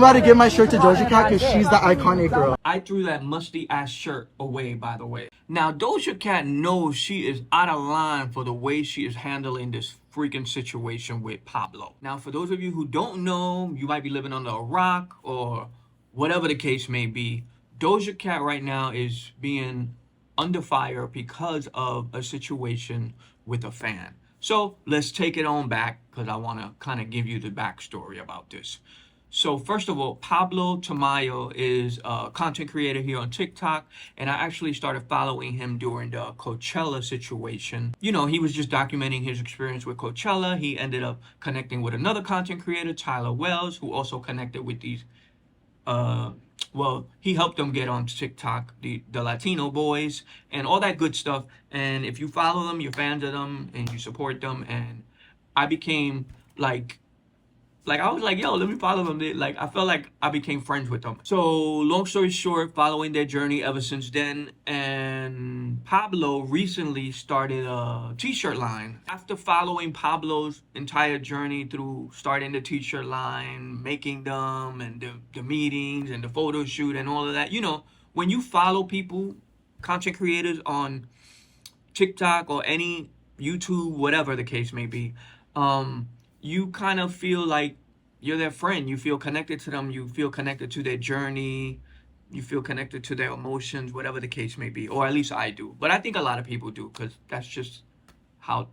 about to give my shirt to Doja Cat because she's the iconic girl. I threw that musty ass shirt away, by the way. Now, Doja Cat knows she is out of line for the way she is handling this freaking situation with Pablo. Now, for those of you who don't know, you might be living under a rock or whatever the case may be. Doja Cat right now is being under fire because of a situation with a fan. So let's take it on back because I want to kind of give you the backstory about this. So first of all, Pablo Tamayo is a content creator here on TikTok, and I actually started following him during the Coachella situation. You know, he was just documenting his experience with Coachella. He ended up connecting with another content creator, Tyler Wells, who also connected with these well, he helped them get on TikTok, the Latino boys and all that good stuff. And if you follow them, you're fans of them and you support them. And I became like I was like, yo, let me follow them. Like, I felt like I became friends with them. So long story short, following their journey ever since then. And Pablo recently started a t-shirt line. After following Pablo's entire journey through starting the t-shirt line, making them and the meetings and the photo shoot and all of that, you know, when you follow people, content creators on TikTok or any YouTube, whatever the case may be, you kind of feel like you're their friend. You feel connected to them. You feel connected to their journey. You feel connected to their emotions, whatever the case may be. Or at least I do. But I think a lot of people do because that's just how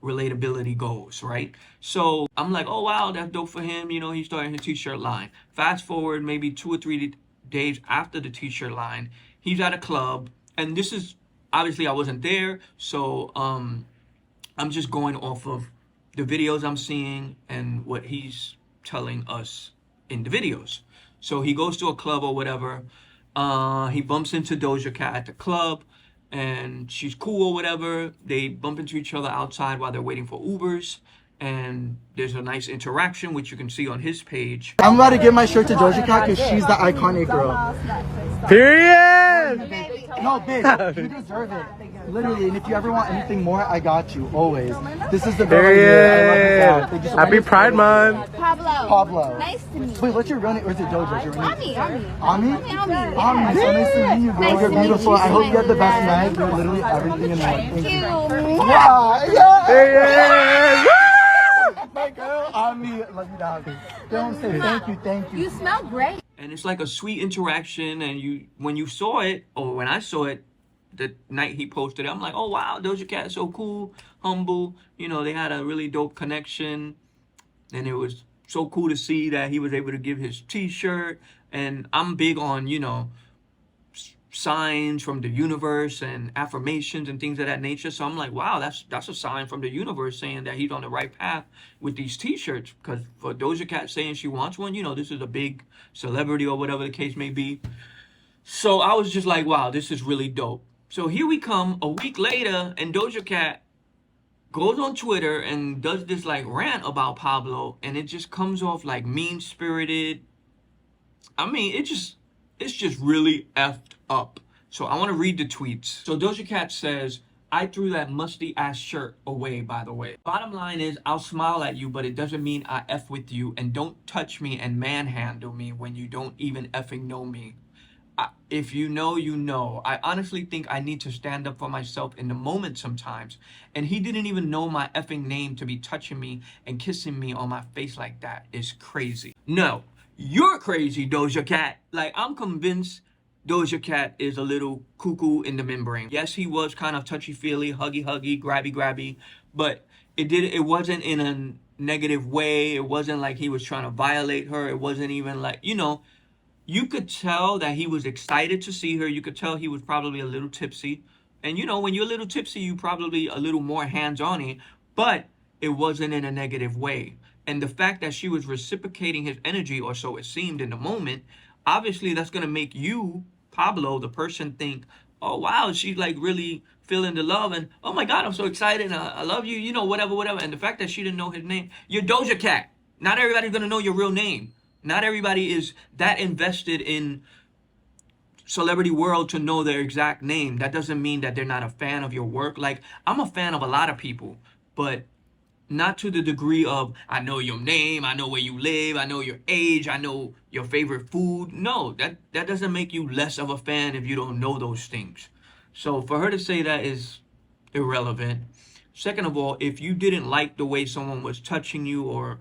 relatability goes, right? So I'm like, oh, wow, that's dope for him. You know, he's starting his t-shirt line. Fast forward maybe 2 or 3 days after the t-shirt line, he's at a club. And this is, obviously, I wasn't there. So I'm just going off of the videos I'm seeing and what he's telling us in the videos. So he goes to a club or whatever. He bumps into Doja Cat at the club and she's cool or whatever. They bump into each other outside while they're waiting for Ubers. And there's a nice interaction, which you can see on his page. I'm about to give my shirt to Doja Cat because she's the iconic girl. Period! No, bitch, you deserve it. Literally, and if you ever want anything more, I got you, always. This is the girl here. I love you, Dad. Happy Pride Month! Pablo. Nice to meet you. Wait, what's your real name? Or is it Doja? Your name? Ami. Ami, so nice to meet you, girl. Nice You're to meet beautiful. you. I hope you have the best night. You're literally everything in one. Thank you. Yeah. Period! My girl, Ami, love you, dog. Don't say thank you. You smell great. And it's like a sweet interaction. And when you saw it, or when I saw it, the night he posted it, I'm like, oh wow, Doja Cat is so cool, humble. You know, they had a really dope connection. And it was so cool to see that he was able to give his t-shirt. And I'm big on, you know, signs from the universe and affirmations and things of that nature. So I'm like, wow, that's a sign from the universe saying that he's on the right path with these t-shirts. Because for Doja Cat saying she wants one, you know, this is a big celebrity or whatever the case may be. So I was just like, wow, this is really dope. So here we come a week later, and Doja Cat goes on Twitter and does this like rant about Pablo, and it just comes off like mean-spirited. I mean, it's just really effed up. So I want to read the tweets. So Doja Cat says, I threw that musty ass shirt away, by the way. Bottom line is, I'll smile at you, but it doesn't mean I F with you, and don't touch me and manhandle me when you don't even effing know me. If you know, you know. I honestly think I need to stand up for myself in the moment sometimes. And he didn't even know my effing name to be touching me and kissing me on my face like that is crazy. No, you're crazy, Doja Cat. Like, I'm convinced Doja Cat is a little cuckoo in the membrane. Yes, he was kind of touchy-feely, huggy-huggy, grabby-grabby, but it wasn't in a negative way. It wasn't like he was trying to violate her. It wasn't even like, you know, you could tell that he was excited to see her. You could tell he was probably a little tipsy. And, you know, when you're a little tipsy, you probably a little more hands-on it. But it wasn't in a negative way. And the fact that she was reciprocating his energy, or so it seemed in the moment, obviously that's going to make you, Pablo, the person, think, oh, wow, she's like really feeling the love. And, oh, my God, I'm so excited. I love you, you know, whatever. And the fact that she didn't know his name. You're Doja Cat. Not everybody's going to know your real name. Not everybody is that invested in celebrity world to know their exact name. That doesn't mean that they're not a fan of your work. Like, I'm a fan of a lot of people, but Not to the degree of, I know your name, I know where you live, I know your age, I know your favorite food. No, that doesn't make you less of a fan if you don't know those things. So for her to say that is irrelevant. Second of all, if you didn't like the way someone was touching you or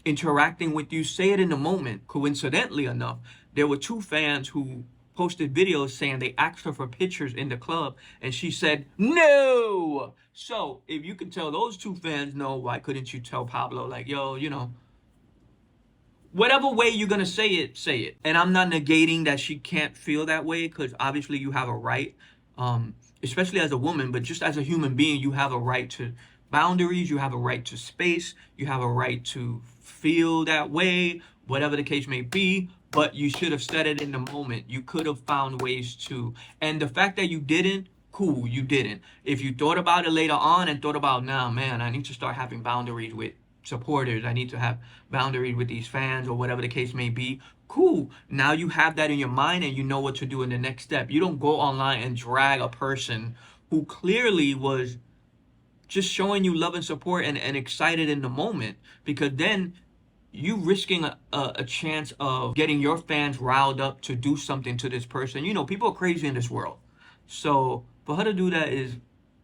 interacting with you, say it in the moment. Coincidentally enough, there were two fans who posted videos saying they asked her for pictures in the club and she said no. So if you can tell those two fans no, why couldn't you tell Pablo, like, yo, you know, whatever way you're gonna say it, say it. And I'm not negating that she can't feel that way, because obviously you have a right, especially as a woman, but just as a human being, you have a right to boundaries, you have a right to space, you have a right to feel that way, whatever the case may be. But you should have said it in the moment. You could have found ways to. And the fact that you didn't, cool, you didn't. If you thought about it later on and thought about, nah, man, I need to start having boundaries with supporters, I need to have boundaries with these fans, or whatever the case may be, cool. Now you have that in your mind and you know what to do in the next step. You don't go online and drag a person who clearly was just showing you love and support and excited in the moment, because then you risking a chance of getting your fans riled up to do something to this person. You know, people are crazy in this world. So for her to do that is,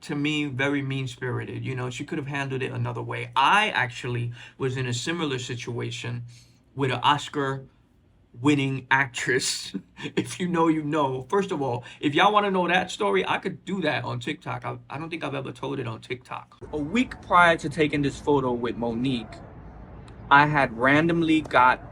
to me, very mean-spirited. You know, she could have handled it another way. I actually was in a similar situation with an Oscar-winning actress. If you know, you know. First of all, if y'all want to know that story, I could do that on TikTok. I don't think I've ever told it on TikTok. A week prior to taking this photo with Monique, I had randomly got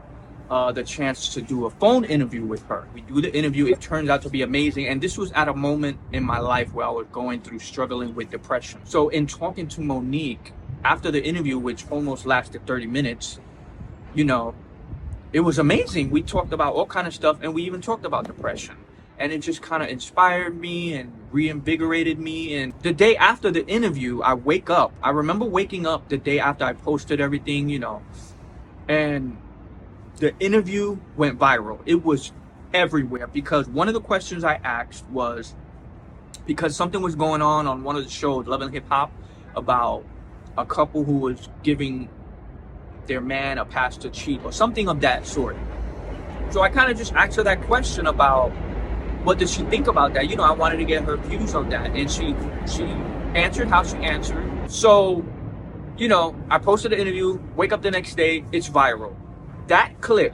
the chance to do a phone interview with her. We do the interview. It turns out to be amazing. And this was at a moment in my life where I was going through struggling with depression. So in talking to Monique after the interview, which almost lasted 30 minutes, you know, it was amazing. We talked about all kind of stuff, and we even talked about depression. And it just kind of inspired me and reinvigorated me. And the day after the interview, I wake up. I remember waking up the day after I posted everything, you know, and the interview went viral. It was everywhere because one of the questions I asked was, because something was going on one of the shows, Love and Hip Hop, about a couple who was giving their man a pass to cheat or something of that sort. So I kind of just asked her that question about what did she think about that. You know, I wanted to get her views on that, and she answered how she answered. So, you know, I posted the interview, wake up the next day, it's viral. That clip,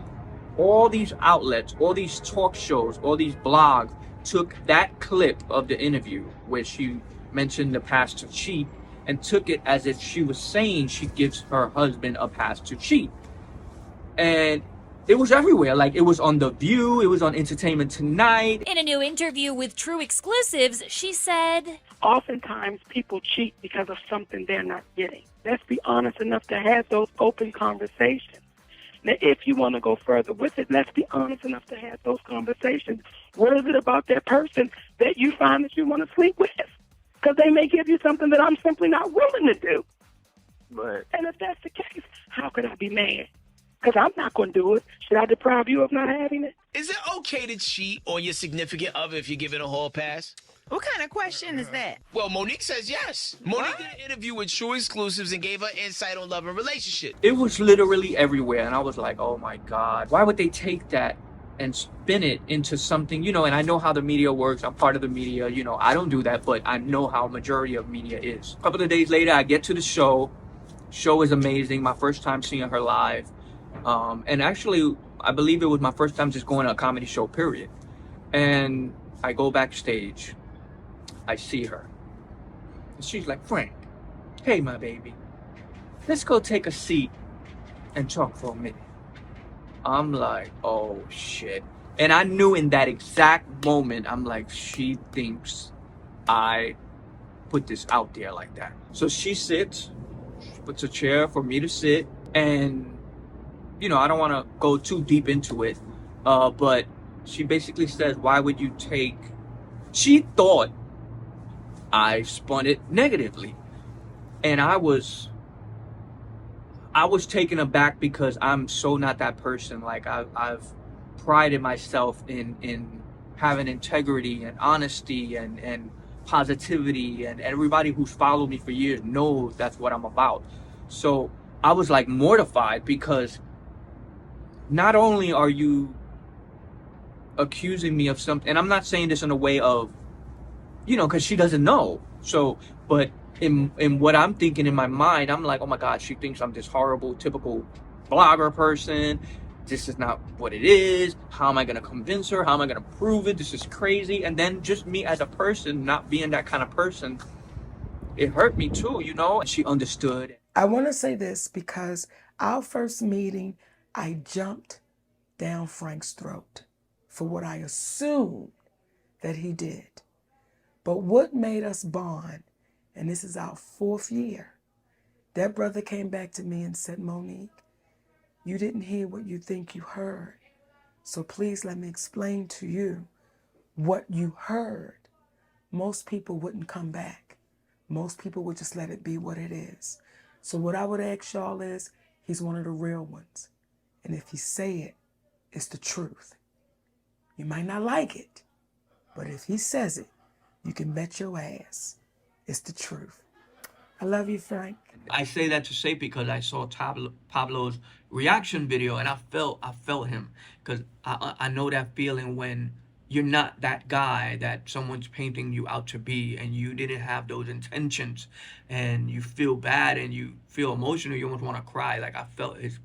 all these outlets, all these talk shows, all these blogs took that clip of the interview where she mentioned the pass to cheat and took it as if she was saying she gives her husband a pass to cheat. And it was everywhere. Like, it was on The View, it was on Entertainment Tonight. In a new interview with TrueExclusives, she said, oftentimes people cheat because of something they're not getting. Let's be honest enough to have those open conversations. Now, if you want to go further with it, let's be honest enough to have those conversations. What is it about that person that you find that you want to sleep with? Because they may give you something that I'm simply not willing to do. Right. And if that's the case, how could I be mad? Because I'm not going to do it. Should I deprive you of not having it? Is it okay to cheat on your significant other if you're giving a hall pass? What kind of question is that? Well, Monique says yes. Monique did an interview with TrueExclusives and gave her insight on love and relationships. It was literally everywhere, and I was like, oh my God, why would they take that and spin it into something, you know? And I know how the media works. I'm part of the media, you know. I don't do that, but I know how majority of media is. A couple of days later, I get to the show. Show is amazing. My first time seeing her live. And actually, I believe it was my first time just going to a comedy show, period. And I go backstage. I see her. And she's like, Frank, hey, my baby, let's go take a seat and talk for a minute. I'm like, oh, shit. And I knew in that exact moment, I'm like, she thinks I put this out there like that. So she sits, she puts a chair for me to sit, and, you know, I don't want to go too deep into it, but she basically says, why would you take... She thought I spun it negatively. And I was taken aback because I'm so not that person. Like, I've prided myself in having integrity and honesty and positivity, and everybody who's followed me for years knows that's what I'm about. So I was like mortified, because not only are you accusing me of something, and I'm not saying this in a way of, you know, because she doesn't know. So, but in what I'm thinking in my mind, I'm like, oh my God, she thinks I'm this horrible, typical blogger person. This is not what it is. How am I going to convince her? How am I going to prove it? This is crazy. And then just me as a person, not being that kind of person, it hurt me too, you know? And she understood. I want to say this because our first meeting, I jumped down Frank's throat for what I assumed that he did. But what made us bond, and this is our 4th year, that brother came back to me and said, Monique, you didn't hear what you think you heard. So please let me explain to you what you heard. Most people wouldn't come back. Most people would just let it be what it is. So what I would ask y'all is, he's one of the real ones. And if he say it, it's the truth. You might not like it, but if he says it, you can bet your ass it's the truth. I love you, Frank. I say that to say because I saw Pablo's reaction video, and I felt him, because I know that feeling when you're not that guy that someone's painting you out to be, and you didn't have those intentions, and you feel bad and you feel emotional. You almost want to cry. Like, I felt his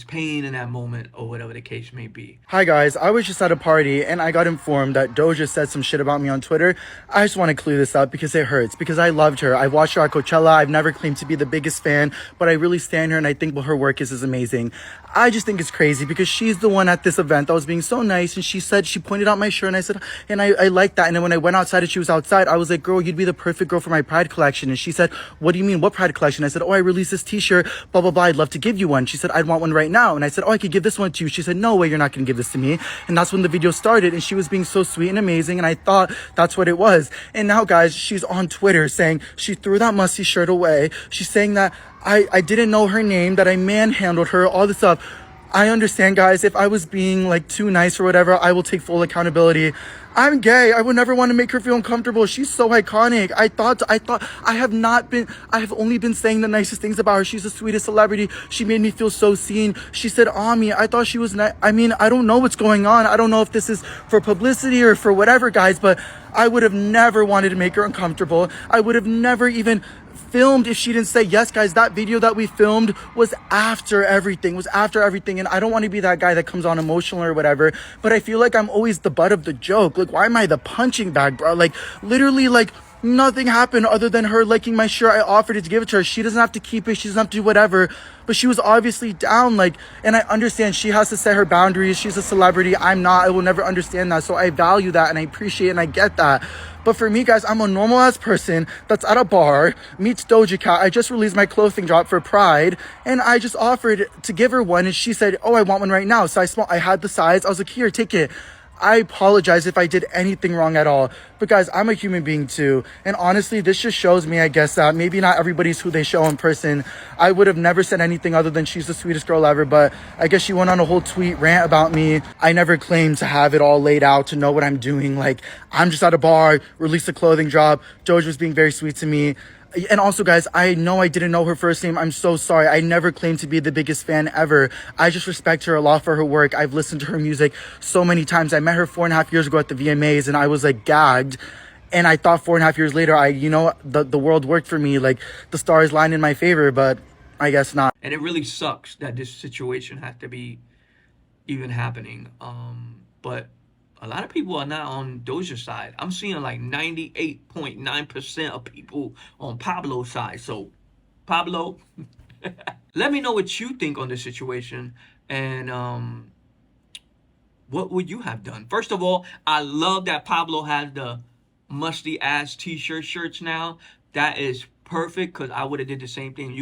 pain in that moment, or whatever the case may be. Hi guys, I was just at a party and I got informed that Doja said some shit about me on Twitter. I just want to clear this up because it hurts, because I loved her. I watched her at Coachella. I've never claimed to be the biggest fan, but I really stand her and I think what her work is amazing. I just think it's crazy because she's the one at this event that was being so nice, and she said, she pointed out my shirt, and I said, and I like that. And then when I went outside and she was outside, I was like, girl, you'd be the perfect girl for my Pride collection. And she said, what do you mean, what Pride collection? I said, oh, I released this t-shirt, blah, blah, blah. I'd love to give you one. She said, I'd want one right now. And I said, oh, I could give this one to you. She said, no way, you're not going to give this to me. And that's when the video started, and she was being so sweet and amazing, and I thought that's what it was. And now, guys, she's on Twitter saying she threw that Musty shirt away. She's saying that I didn't know her name, that I manhandled her, all this stuff. I understand, guys, if I was being like too nice or whatever, I will take full accountability. I'm gay. I would never want to make her feel uncomfortable. She's so iconic. I have only been saying the nicest things about her. She's the sweetest celebrity. She made me feel so seen. She said, Ami, I thought she was nice. I mean, I don't know what's going on. I don't know if this is for publicity or for whatever, guys, but I would have never wanted to make her uncomfortable. I would have never even filmed if she didn't say yes. Guys, that video that we filmed was after everything, and I don't want to be that guy that comes on emotional or whatever, but I feel like I'm always the butt of the joke. Like, why am I the punching bag, bro? Like, literally, like, nothing happened other than her liking my shirt. I offered it to give it to her. She doesn't have to keep it. She doesn't have to do whatever. But she was obviously down. Like, and I understand she has to set her boundaries. She's a celebrity. I'm not. I will never understand that. So I value that and I appreciate it and I get that. But for me, guys, I'm a normal ass person that's at a bar, meets Doja Cat. I just released my clothing drop for Pride, and I just offered to give her one, and she said, oh, I want one right now. So I had the size. I was like, here, take it. I apologize if I did anything wrong at all, but guys, I'm a human being too. And honestly, this just shows me, I guess, that maybe not everybody's who they show in person. I would have never said anything other than she's the sweetest girl ever, but I guess she went on a whole tweet rant about me. I never claimed to have it all laid out, to know what I'm doing. Like, I'm just at a bar, released a clothing drop. Doja was being very sweet to me. And also, guys, I know I didn't know her first name. I'm so sorry. I never claimed to be the biggest fan ever. I just respect her a lot for her work. I've listened to her music so many times. I met her 4.5 years ago at the VMAs, and I was like gagged. And I thought 4.5 years later, the world worked for me. Like, the stars lined in my favor, but I guess not. And it really sucks that this situation had to be even happening. But a lot of people are not on Doja's side. I'm seeing like 98.9% of people on Pablo's side. So, Pablo, let me know what you think on this situation, and what would you have done? First of all, I love that Pablo has the musty ass shirts now. That is perfect, because I would have did the same thing.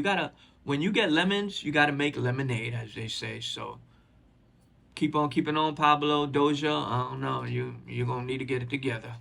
When you get lemons, you gotta make lemonade, as they say. So keep on keeping on, Pablo. Doja, I don't know, you're gonna need to get it together.